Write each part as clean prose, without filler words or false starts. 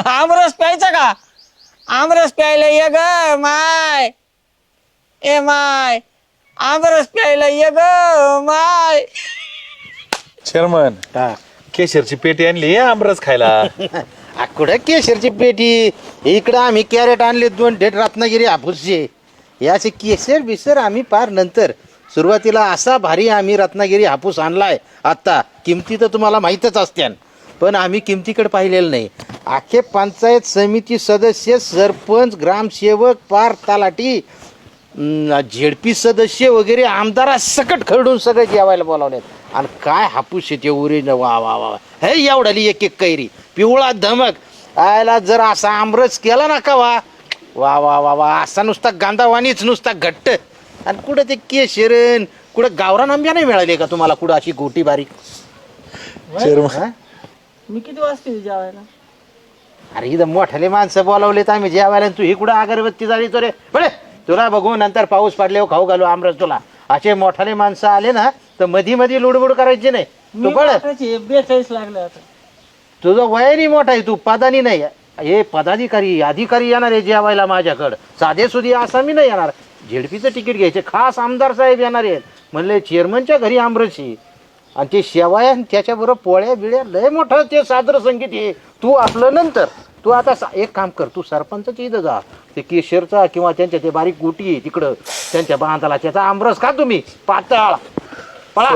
आमरस प्यायचा का? आमरस प्यायला ये ग माय. ए माय, आमरस प्यायला ये ग माय. चेअरमन केशरची पेटी आणली आमरस खायला. कुठं केशरची पेटी, इकडं आम्ही कॅरेट आणले 2 डेट रत्नागिरी हापूसचे. याचे केशर बिसर आम्ही पार नंतर. सुरुवातीला असा भारी आम्ही रत्नागिरी हापूस आणलाय. आता किमती तर तुम्हाला माहीतच असत्यान, पण आम्ही किमतीकडे पाहिलेलं नाही. अख्खे पंचायत समिती सदस्य, सरपंच, ग्रामसेवक, पार तलाठी, झेडपी सदस्य वगैरे आमदारा सकट खरडून सगळे जेवायला बोलावलेत. आणि काय हापूस येते उरीनं, वा वा वा. हे एवढाली एक एक कैरी, पिवळा धमक. आयला जर असा आमरस केला ना का वा वा वा वा वा, असा नुसता गांधावानीच नुसता घट्ट. आणि कुठं ते केशरण, कुठं गावरान आंब्या नाही मिळाले का तुम्हाला, कुठं अशी गोटी बारीक? चेअरमन मी किती वाजते जेवायला? अरे इथं मोठाले माणसं बोलावलेत आम्ही जेवायला, तू इकडं अगरबत्ती झाली तो रे. बळे तुला बघू नंतर पाऊस पडल्यावर खाऊ घालू आमरस तुला. असे मोठाले माणसं आले ना तर मधी मध्ये लुडबुड करायची नाही. तू बळ 42 लागले आता. तुझं वयानी मोठा आहे, तू पदानी नाही. हे पदाधिकारी अधिकारी येणार आहे जेवायला माझ्याकडं, साधे सुधी आसामी नाही येणार. झेडपीचं तिकीट घ्यायचे, खास आमदार साहेब येणार आहेत. म्हणले चेअरमनच्या घरी आमरसी आणि ते शेवाया त्याच्याबरोबर पोळ्या बिळ्या, लय मोठं ते सादर संगीत आहे. तू आपलं नंतर. तू आता एक काम कर, तू सरपंचाच्या इथं जा, ते केशरचा किंवा त्यांच्या ते बारीक गोटी आहे तिकडं त्यांच्या बांधाला, त्याचा आमरस का तुम्ही पातळ पळा.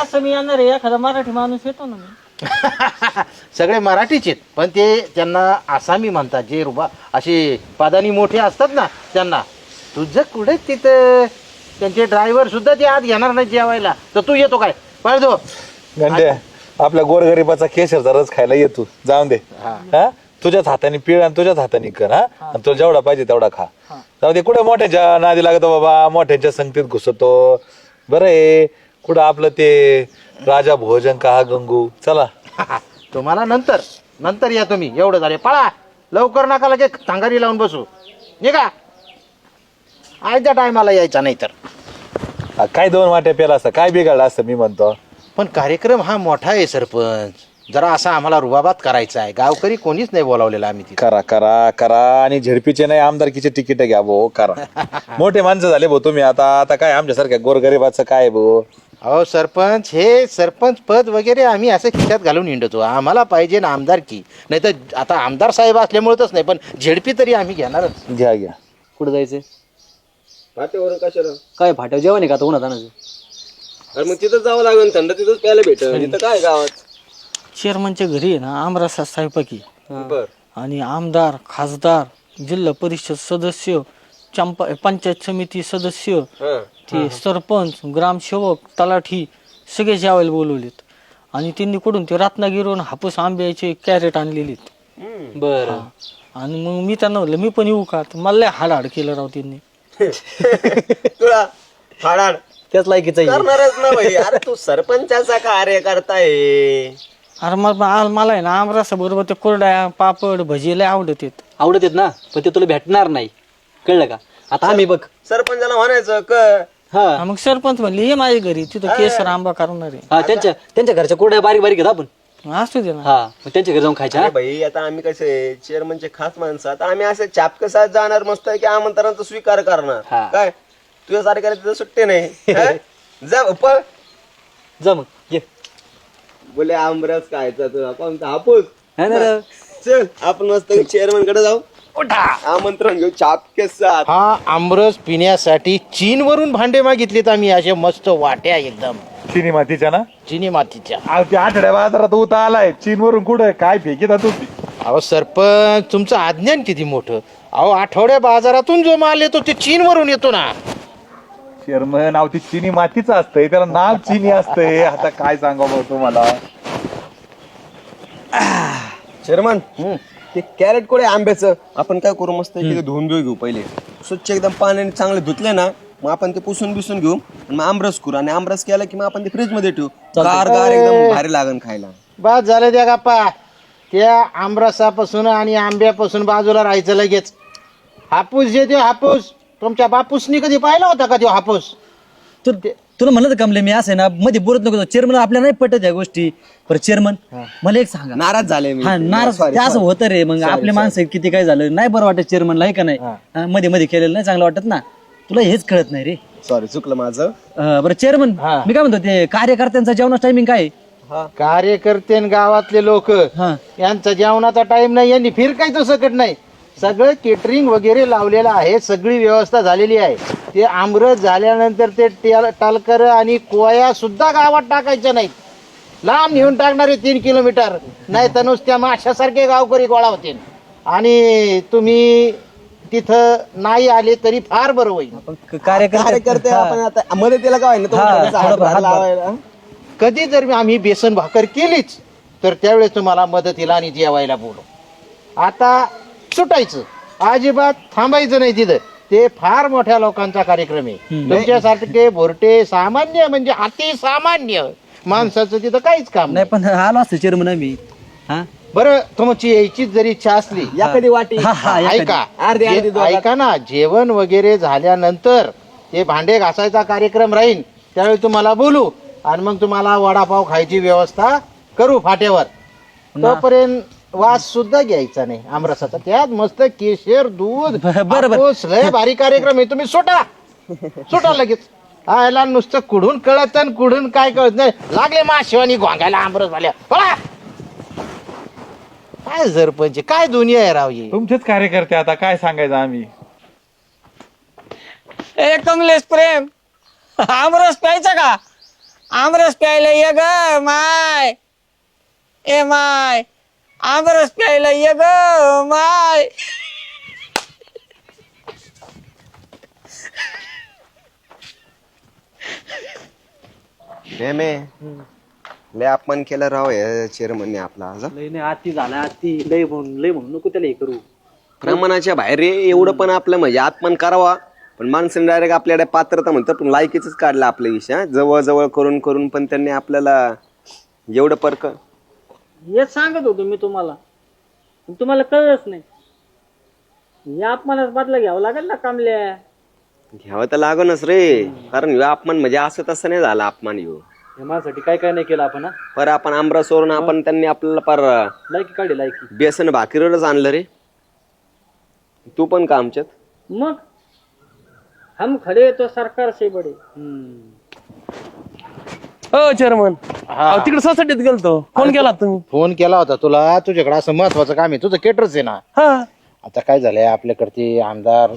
असं मी येणार आहे, एखादा मराठी माणूस येतो ना मी. सगळे मराठीचे आहेत, पण ते त्यांना आसामी म्हणतात, जे रुबा असे पादानी मोठे असतात ना त्यांना. तुझं कुठे तिथं त्यांचे ड्रायव्हर सुद्धा ते आत घेणार नाही जेवायला, तर तू येतो काय? पळतो गंड्या, आपल्या गोरगरिबाचा केशरचा रस खायला येतो. जाऊन दे. हा, तुझ्याच हाताने पिळ आणि तुझ्याच हाताने कर. हा, आणि तुला जेवढा पाहिजे तेवढा खा. जाऊ दे, कुठे मोठ्याच्या नादी लागतो बाबा, मोठ्यांच्या संगतीत घुसतो. बरं आहे, कुठं आपलं ते राजा भोजन का गंगू. चला तुम्हाला नंतर नंतर या तुम्ही. एवढं झाले, पळा लवकर, नका लगे थांगारी लावून बसू. निघा, आयत्या टायमाला यायचा नाही तर. काय 2 वाट्या पेला असता काय बिघडलं असतं मी म्हणतो. पण कार्यक्रम हा मोठा आहे सरपंच, जरा असा आम्हाला रुबाबात करायचा आहे. गावकरी कोणीच नाही बोलावलेला आम्ही तिथे. करा करा करा, आणि झेडपीचे नाही आमदारकीचे तिकीट घ्या भाऊ, करा. मोठे माणसं झाले भाऊ तुम्ही आता. आता काय आमच्यासारख्या गोरगरिबाचं काय भाऊ. अहो सरपंच, हे सरपंच पद वगैरे आम्ही असं खिशात घालून हिंडतो. आम्हाला पाहिजे ना आमदारकी. नाही तर आता आमदार साहेब असल्यामुळेच नाही, पण झेडपी तरी आम्ही घेणारच. घ्या घ्या. कुठं जायचंय? फाट्यावरून कशाला? काय फाट्यावर जेवण आहे का आता उन्हात आणायचं? अरे मग तिथं जावं लागेल, थंड तिथंच प्यायला भेटेल. तिथं काय गावात? चेअरमनच्या घरी आहे ना आमरसा स्वयंपाकी, बर. आणि आमदार, खासदार, जिल्हा परिषद सदस्य, पंचायत समिती सदस्य, ते सरपंच, ग्रामसेवक, तलाठी सगळे जेवायला बोलवलेत. आणि त्यांनी कुठून ते रत्नागिरीवरून हापूस आंब्याचे कॅरेट आणलेलेत. बर. आणि मग मी त्यांना म्हणलं मी पण येऊ का, तर मला लय हाडाड केलं राव त्यांनी. तुला फाडाड त्याच लायकीचा आहे. करणारच ना भाई. अरे तू सरपंचाचा कार्य करताय. अरे मला आहे ना आमरसा बरोबर ते कोरड्या, पापड, भजी लय आवडत आहेत. आवडत आहेत ना, पण ते तुला भेटणार नाही, कळलं का? आता आम्ही बघ. सरपंचाला म्हणायचं हा, मग सरपंच म्हणले ये माझ्या घरी, तिथं केसर आंबा करणार आहे. हा, त्यांच्या घरच्या कुरड्या बारीक बारीक आहेत आपण. असू दे ना. हा, मग त्यांच्या घरी जाऊन खायच्या. भाई आता आम्ही कसे चेअरमनचे खास माणसं, आता आम्ही असं चापकसात जाणार मस्त की आमंत्रणाचा स्वीकार करणार. हा. काय तुझ्यासारख्याला तिथं सुट्टे नाही. हा? जा पळ. जा मग ये. बोले आमरस खायचा तुला कोणता हापूस. हा ना रे. चल आपण मस्त चेअरमन कडे जाऊ. आमंत्रण घेऊ चापकेसात. हा आमरस पिण्यासाठी चीनवरून भांडे मागितलेत आम्ही, असे मस्त वाट्या एकदम चिनी मातीच्या ना. चिनी मातीच्या. ते आठवड्या बाजारात उता आलाय चीनवरून. कुठं काय फेकीत तू. अहो सरपंच, तुमचं अज्ञान किती मोठं. अहो आठवड्या बाजारातून जो माल येतो ते चीनवरून येतो ना. चेअरमन, नाव ती चिनी मातीचं असतंय, त्याला नाव चिनी असतंय. आता काय सांगावं तुम्हाला. चेअरमन ते कॅरेट कोळे आंब्याचं आपण काय करू, मस्त धुवून घेऊ पहिले स्वच्छ एकदम पाण्याने चांगले धुतले ना, मग आपण ते पुसून बिसून घेऊ आणि मग आमरस करू. आणि आमरस केला की मग आपण ते फ्रीज मध्ये ठेवू. गार गार एकदम भारी लागन खायला. बस झालं त्या गप्पा. त्या आमरसापासून आणि आंब्यापासून बाजूला राहायचं लगेच. हापूस जे ते हापूस तुमच्या बापूसनी कधी पाहिला होता का तो हापूस? तुला म्हणलं तर कमले मी असं आहे ना मध्ये बोलत नको चेअरमन आपल्याला नाही पटत या गोष्टी पर चेअरमन मला एक सांगा नाराज झाले मी हा नाराज ते असं होतं रे मग आपले माणसं किती काय झालं नाही बरं वाटत चेअरमनला आहे का नाही हा, मध्ये मध्ये केलेलं नाही चांगलं वाटत ना तुला हेच कळत नाही रे सॉरी चुकलं माझं बरं चेअरमन मी काय म्हणतो ते कार्यकर्त्यांचा जेवणाचा टायमिंग काय आहे? कार्यकर्ते न गावातले लोक हा यांचा जेवणाचा टाइम नाही यांनी फिरकायचं सकट नाही सगळं केटरिंग वगैरे लावलेलं आहे सगळी व्यवस्था झालेली आहे ते आमरस झाल्यानंतर ते टालकर आणि कोया सुद्धा गावात टाकायचं नाहीत लांब नेऊन टाकणारे 3 किलोमीटर नाही तर नुसत्या माशासारखे गावकरी गोळा होतील आणि तुम्ही तिथं नाही आले तरी फार बरं होईल कार्यकर्ते आपण आता मदतीला काय ना थोडासा हातभार लावायला. कधी जर आम्ही बेसन भाकर केलीच तर त्यावेळेस तुम्हाला मदतीला आणि जेवायला बोलू आता सुटायचं अजिबात थांबायचं नाही तिथं ते फार मोठ्या लोकांचा कार्यक्रम आहे तुमच्यासारखे भोरटे सामान्य म्हणजे अति सामान्य माणसाचं तिथं काहीच काम नाही नाही पण आलो असतो चेअरमन आम्ही हा बरं तुमची यायचीच जरी इच्छा असली एखादी वाटी ऐका अर्धी ऐका ना जेवण वगैरे झाल्यानंतर ते भांडे घासायचा कार्यक्रम राहील त्यावेळी तुम्हाला बोलू आणि मग तुम्हाला वडापाव खायची व्यवस्था करू फाट्यावर तोपर्यंत वास सुद्धा घ्यायचा नाही आमरसाचा त्यात मस्त केशर दूध बरं. हापूस, लय भारी कार्यक्रम आहे तुम्ही सुटा लगेच याला नुसतं कुडून कळत आणि कुडून काय कळत नाही लागले माशिवानी घोंगायला आमरस झाल्या पळा. काय सरपंच काय दुनिया आहे राव ही तुमचेच कार्यकर्ते आता काय सांगायचं आम्ही. ए कमलेश प्रेम आमरस प्यायचा का आमरस प्यायला ये ग माय ए माय आमरस प्यायला ये ग माय लय अपमान केला राव या चेअरमनने आपला आज लय नाही आती झाला आती लय म्हणून नको त्याला हे करू प्रमाणाच्या बाहेर रे एवढं पण आपलं म्हणजे अपमान करावा पण माणसाने डायरेक्ट आपल्याकडे पात्रता म्हणतात पण लायकीच काढलं आपल्या विषय जवळ जवळ करून करून पण त्यांनी आपल्याला एवढं परक हेच सांगत होतो मी तुम्हाला तुम्हाला कळलंच नाही या अपमानाचा बदला घ्यावा लागेल ना कामल्या घ्यावं तर लागणच रे कारण ह्यो अपमान म्हणजे असं तसं नाही झाला अपमान ह्यो माझ्यासाठी काय काय नाही केलं आपण हा? पर आपण आमरासवरून आपण त्यांनी आपल्याला पर लायकी काढली लायकी बेसन भाकरीवरच आणलं रे तू पण का आमच्यात मग हम खडे तो सरकार से बडे हो चेअरमन तिकडे सोसायटीत गेलतो फोन केला तुम्ही फोन केला होता तुला तुझ्याकडे असं महत्वाचं काम आहे तुझं केटरच आहे ना हा आता काय झालंय आपल्याकडचे आमदार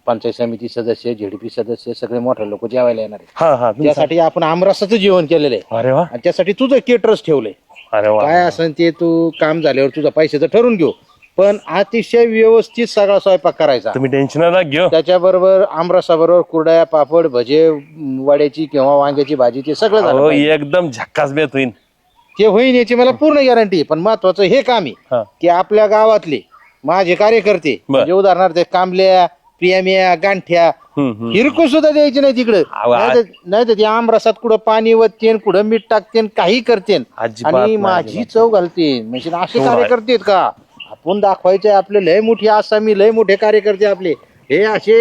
पंचायत समिती सदस्य झेडपी सदस्य सगळे मोठे लोक जेवायला येणार आहेत हा हा त्यासाठी आपण आमरसाचं जेवण केलेलं आहे अरे वा आणि त्यासाठी तुझं केटरच ठेवलंय अरे वा काय असेल ते तू काम झाल्यावर तुझं पैशाचं ठरवून घेऊ पण अतिशय व्यवस्थित सगळा स्वयंपाक करायचा तुम्ही टेन्शन नका घेऊ त्याच्याबरोबर आमरसाबरोबर कुरड्या पापड भजे वड्याची किंवा वांग्याची भाजी ते सगळं झालं हो पाहिजे. एकदम झक्कास बेत होईन ते होईन याची मला पूर्ण गॅरंटी पण महत्वाचं हे काम आहे हा की आपल्या गावातले माझे कार्यकर्ते म्हणजे उदाहरणार्थ कांबल्या प्रियामिया गांठ्या हिरकू सुद्धा द्यायची नाही तिकडे नाही तर ते आमरसात कुठं पाणी वततेन कुठं मीठ टाकतेन काही करतेन अजिबात आणि नाही, माझी चव घालते म्हणजे असे कार्यकर्ते आहेत का आपण दाखवायचे आपले लय मोठी आसामी लय मोठे कार्यकर्ते आपले हे असे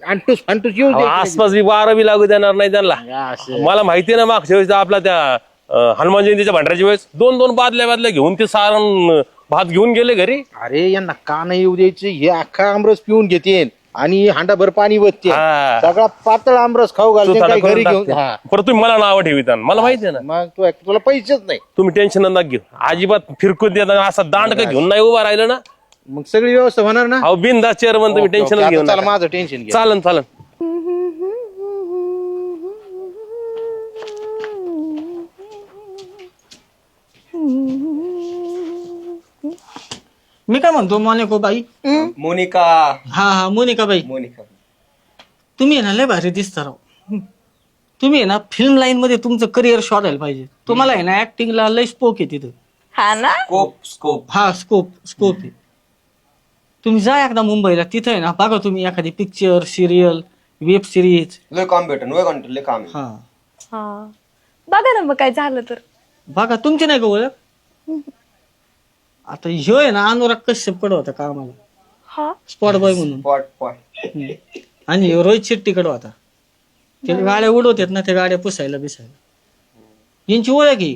अंटूस फांटूस येऊ अहो, द्यायचे आसपास बी वारा बी लागू देणार नाही त्यांना नाही. असं. मला माहिती ना मागच्या वेळेस आपला त्या हनुमान जयंतीच्या भांडऱ्याच्या वेळेस दोन बादल्या घेऊन ते सारण भात घेऊन गेले घरी अरे यांना का नाही येऊ द्यायचे हे अख्खा आमरस पिऊन घेतेन आणि हांडाभर पाणी वतते हा. सगळा पातळ आमरस खाऊ घालते सुतारा काही करून घरी घेऊन टाकते. हा. परत तुम्ही मला नाव ठेविता मला माहिती आहे ना मग तुला पैसेच नाही तुम्ही टेन्शन नका घेऊ अजिबात फिरकून देत असा दांड का घेऊन नाही उभा राहिलं ना मग सगळी व्यवस्था होणार ना अहो बिनधास्त चेअरमन तुम्ही ओके, टेन्शन ओके. घेऊ आता चला नका माझं टेन्शन घे चालन चालन मी काय म्हणतो मोनिको बाई मोनिका हा मोनिका बाई मोनिका तुम्ही आहे ना लय भारी दिसता राव तुम्ही आहे ना फिल्म लाईन मध्ये तुमचं करिअर शोधायला पाहिजे तुम्हाला आहे ना ऍक्टिंगला लय स्कोप आहे तिथं हा ना स्कोप हा स्कोप आहे तुम्ही जा एकदा मुंबईला तिथं आहे ना बघा तुम्ही एखादी पिक्चर सिरियल वेब सिरीज लय काम भेटन लय काम आहे. हा हा बघा ना मग काय झालं तर बघा तुमची नाही का ओळख आता ह्यो आहे ना अनुराग कश्यप कडे होता कामाला हा स्पॉट बॉय म्हणून पॉट आणि ह्यो रोहित शेट्टी कडे होता ते गाड्या उडवतात ना, त्या गाड्या पुसायला बिसायला यांची ओळख आहे.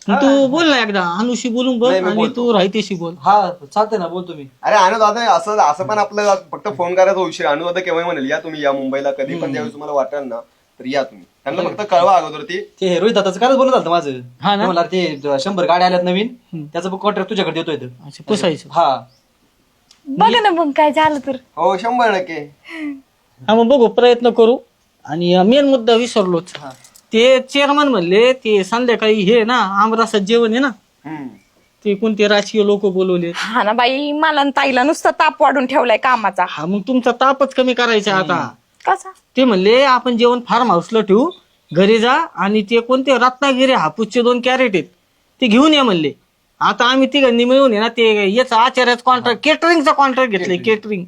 तू बोल ना एकदा अनुशी बोलून बघ आणि तू राहतेशी बोल. हा चालतंय ना, बोलतो मी. अरे दादा असं असं पण आपलं फक्त फोन करायचा उशीर. दादा केव्हा म्हणेल या तुम्ही या मुंबईला कधी पण ज्यावेळी तुम्हाला वाटेल ना तर या तुम्ही. त्यांना फक्त कळवा अगोदर ते रोहित दादाचं कालच बोलत झालं माझं. हा ना? मला ते 100 गाड्या आल्यात नवीन, त्याचं कॉन्ट्रॅक्ट तुझ्याकडे देतोय तो. अच्छा, पुसायचं. हा बघा ना मग काय झालं तर. हो 100%. हा मग बघू, प्रयत्न करू. आणि मेन मुद्दा विसरलोच, ते चेअरमन म्हणले ते संध्याकाळी हे ना आमरसात जेवण आहे ना, ते कोणते राजकीय लोक बोलवले. हा ना बाई, मला आणि ताईला नुसता ताप वाढून ठेवलाय कामाचा. हा मग तुमचा तापच कमी करायचा आता. कसा? ते म्हणले आपण जेवण फार्म हाऊसला ठेवू, घरी जा आणि ते कोणते रत्नागिरी हापूसचे 2 कॅरेट आहेत ते घेऊन या म्हणले. आता आम्ही तिघांनी मिळून आहे ना ते याचा आचार्याचा कॉन्ट्रॅक्ट, केटरिंगचा कॉन्ट्रॅक्ट घेतलंय. केटरिंग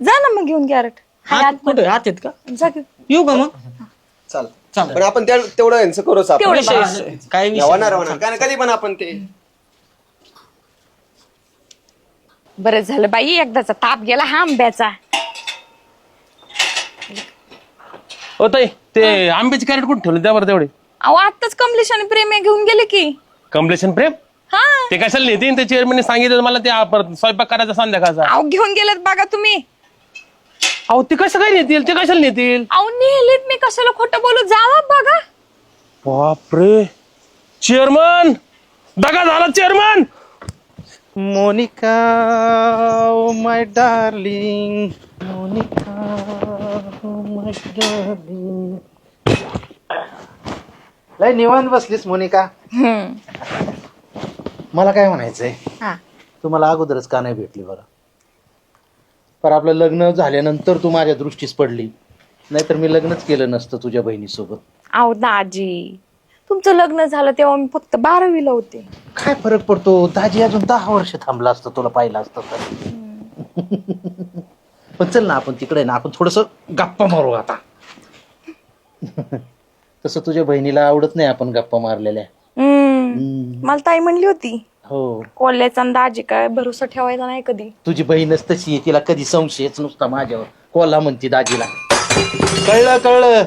जा ना मग घेऊन कॅरेट. कुठे आत आहेत का? जा घेऊन. येऊ का मग? चाल पण आपण तेवढं यांचं करूच आपण. तेवढं काय विषय होणार काय ना कधी पण आपण ते. बरं झालं बाई, एकदाचा ताप गेला हा आंब्याचा. हो ताई, ते आंब्याची कॅरेट कुठे ठेवले त्यावर तेवढे? अहो आत्ताच कमलेश आणि प्रेमे घेऊन गेले की. कमलेशन प्रेम हा ते कशाला नेतील? ते चेअरमॅनने सांगितलं मला ते स्वयंपाक करायचा संध्याकाळचा. अहो घेऊन गेलेत बघा तुम्ही. अहो ते कसं काय नेतील? ते कशाला नेतील? अहो नेलेत, मी कशाला खोटं बोलू, जावा बघा. बापरे, चेअरमन दगा झाला chairman. Monica oh my darling, Monica oh my darling. लय निवांत बसलीस मोनिका. मला काय म्हणायचंय, हा. तुम्हाला अगोदरच का नाही भेटली बरं? पर आपलं लग्न झाल्यानंतर तू माझ्या दृष्टीस पडली, नाहीतर मी लग्नच केलं नसतं तुझ्या बहिणीसोबत. अहो दाजी, तुमचं लग्न झालं तेव्हा मी फक्त 12वीला होते. काय फरक पडतो, दाजी अजून 10 वर्ष थांबला असतं तुला पाहिलं असतं तर. पण चल ना आपण तिकडे ना, आपण थोडस गप्पा मारू आता. तसं तुझ्या बहिणीला आवडत नाही आपण गप्पा मारलेल्या. मला ताई म्हणली होती, हो, कोल्ह्याचा आणि दाजी काय भरोसा ठेवायचा नाही कधी. तुझी बहीणच तशी आहे, तिला कधी संशयच नुसता माझ्यावर. कोला म्हणती दाजीला. कळलं कळलं,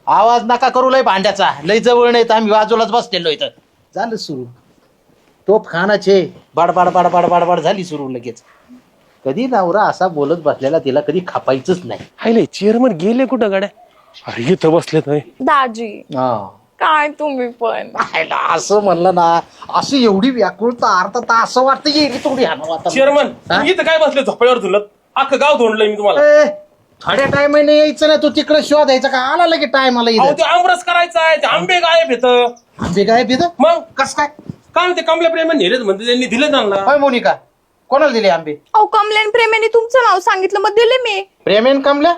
आवाज नका करू लय भांड्याचा, लय जवळ नाही तर आम्ही बाजूलाच बसलेलो इथं. झालं सुरू, तोप खानाचे बाडबाड बाडबाड बाडबाड झाली सुरू लगेच. कधी नवरा असा बोलत बसलेला तिला कधी खापायचंच नाही. हायले चेअरमन गेले कुठं गाड्या? अरे इथं बसलेत होय. दाजी काय तुम्ही पण. असं म्हणलं ना, असं एवढी व्याकुळता अर्थात असं वाटतं येईल थोडी हाणं. चेअरमन इथं काय बसले झोपाळ्यावर झुलत? अख्खं गाव धोंडलंय मी तुम्हाला. थोड्या टायमाने यायचं ना, तू तिकडे शोधायचं का? आला लगे टायमाला अहो इथं. ते आमरस करायचा आहे, ते आंबे गायब येत. आंबे काय पितं मग कस काय? काय ते कमल्या प्रेमान नेलेत म्हणते, त्यांनी दिले त्यांना. होय मोनिका, कोणाला दिले आंबे? अहो कमल्यान प्रेमेने तुमचं नाव सांगितलं मग दिले मी. प्रेमेन कमल्या,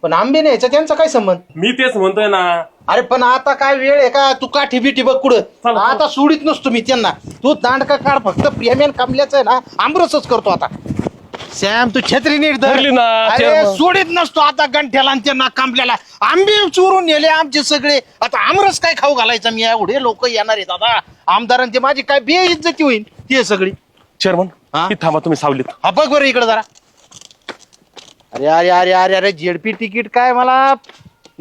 पण आंबे न्यायचा त्यांचा काय संबंध? मी तेच म्हणतोय ना. अरे पण आता काय वेळ आहे का? तू काठी बिठी बघ कुठं. चला. आता सोडित नसतो मी त्यांना. तू दांडका काढ, फक्त प्रेमेन कमल्याच आहे ना आंबरसच करतो आता. सॅम तू छत्री नीट धर. धरली ना, अरे चेअरमन. सोडित नसतो आता गंठ्याला आणि त्यांना कांबल्याला. आंबे चोरून नेले आमचे सगळे, आता आमरस काय खाऊ घालायचा? मी एवढे लोक येणार आहेत आता आमदारांची, माझी काय बेइज्जती होईल ती सगळी. चेअरमन हा? इथं थांबा, तुम्ही सावलीत. हा बघ बरं इकडे जरा. अरे अरे अरे अरे अरे जेडपी तिकीट काय मला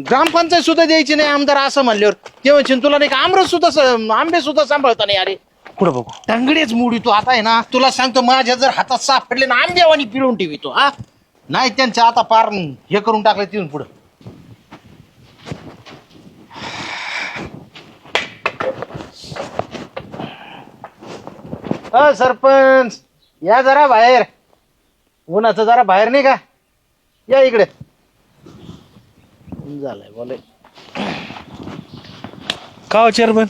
ग्रामपंचायत सुद्धा द्यायची नाही आमदार असं म्हणल्यावर. ते म्हणशील तुला नाही का आमरस सुद्धा आंबे सुद्धा सांभाळता नाही. अरे पुढे बघू. टंगडेच मुडी तू आता आहे ना. तुला सांगतो माझ्या जर हातात सापडले ना आंब्यावानी पिळून ठेवितो. हा नाही त्यांच्या आता पार हे करून टाकलं तिथून पुढं. सरपंच या जरा बाहेर, उन्हाचं जरा बाहेर नाही का? या इकडे. झालंय बोले का हो चेअरमन,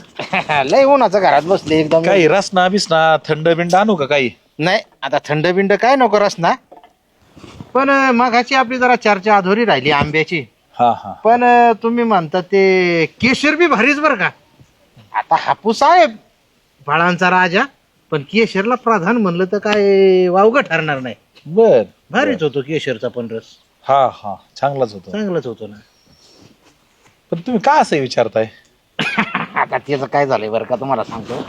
लय उन्हाचं घरात बसले एकदम. काही रसना बिसना थंड बिंड आणू का काही? नाही आता थंड बिंड काय नको रस ना. पण मगाची आपली जरा चर्चा अधोरी राहिली आंब्याची. हा हा. पण तुम्ही म्हणता ते केशर बी भारीच बरं का. आता हापूस आहे फळांचा राजा, पण केशरला प्राधान म्हणलं तर काय वावगं ठरणार नाही. बर भारीच होतो केशरचा पण रस. हा हा, चांगलाच होतो. चांगलाच होतो ना. पण तुम्ही का असं विचारताय? आता त्याचं काय झालंय बरं का तुम्हाला सांगतो.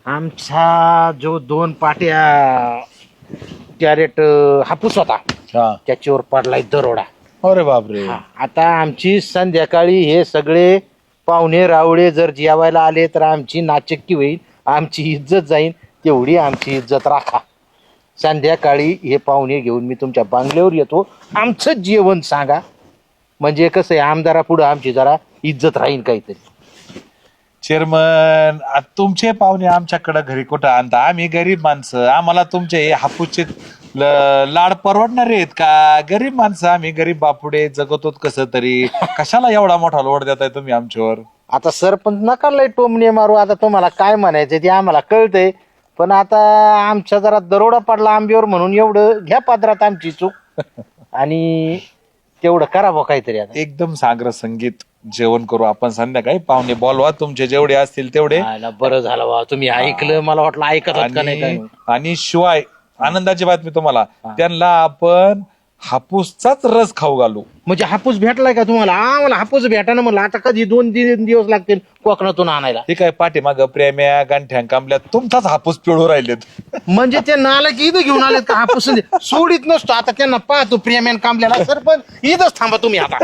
आमचा जो 2 पाट्या कॅरेट हापूस होता हा त्याच्यावर पडलाय दरोडा. अरे बापरे. आता आमची संध्याकाळी हे सगळे पाहुणे रावळे जर जेवायला आले तर आमची नाचक्की होईल, आमची इज्जत जाईल. तेवढी आमची इज्जत राखा. संध्याकाळी हे पाहुणे घेऊन मी तुमच्या बांगल्यावर येतो, आमचं जेवण सांगा. म्हणजे कसं आहे, आमदारा पुढं आमची जरा इज्जत राहील काहीतरी. चेअरमन, तुमचे पाहुणे आमच्याकडे घरी कुठं आणता? आम्ही गरीब माणसं, आम्हाला तुमचे हे हापूसचे लाड परवडणार आहेत का? गरीब माणसं आम्ही, गरीब बापुडे जगतो कसं तरी. कशाला एवढा मोठा लोड देताय तुम्ही आमच्यावर? आता सरपंच नका लय टोमणे मारू. आता तुम्हाला काय म्हणायचं ते आम्हाला कळतंय, पण आता आमच्या जरा दरोडा पडला आंब्यावर म्हणून एवढं घ्या पात्रात आमची चूक आणि तेवढं करावं काहीतरी. आता एकदम सागर संगीत जेवण करू आपण संध्याकाळी. पाहुणे बोलवा तुमचे जेवढे असतील तेवढे. बरं झालं बा, तुम्ही ऐकलं. मला वाटलं ऐकत होत का नाही काय. आणि शिवाय आनंदाची बातमी तुम्हाला, त्यांना आपण हापूसचाच रस खाऊ घालू. म्हणजे हापूस भेटलाय का तुम्हाला? आम्हाला हापूस भेटाना म्हणलं. आता कधी 2-3 दिवस लागतील कोकणातून आणायला. हे काय पाठीमाग प्रेम्या गांठ्या कांबल्या तुमचाच हापूस पिळू राहिलेत. म्हणजे ते नाला की इथं घेऊन आलेत का हापूस? सोडीत नसतो आता त्यांना. पाहतो प्रेम्यान कांबल्याला. सरपंच इथंच थांबा तुम्ही आता.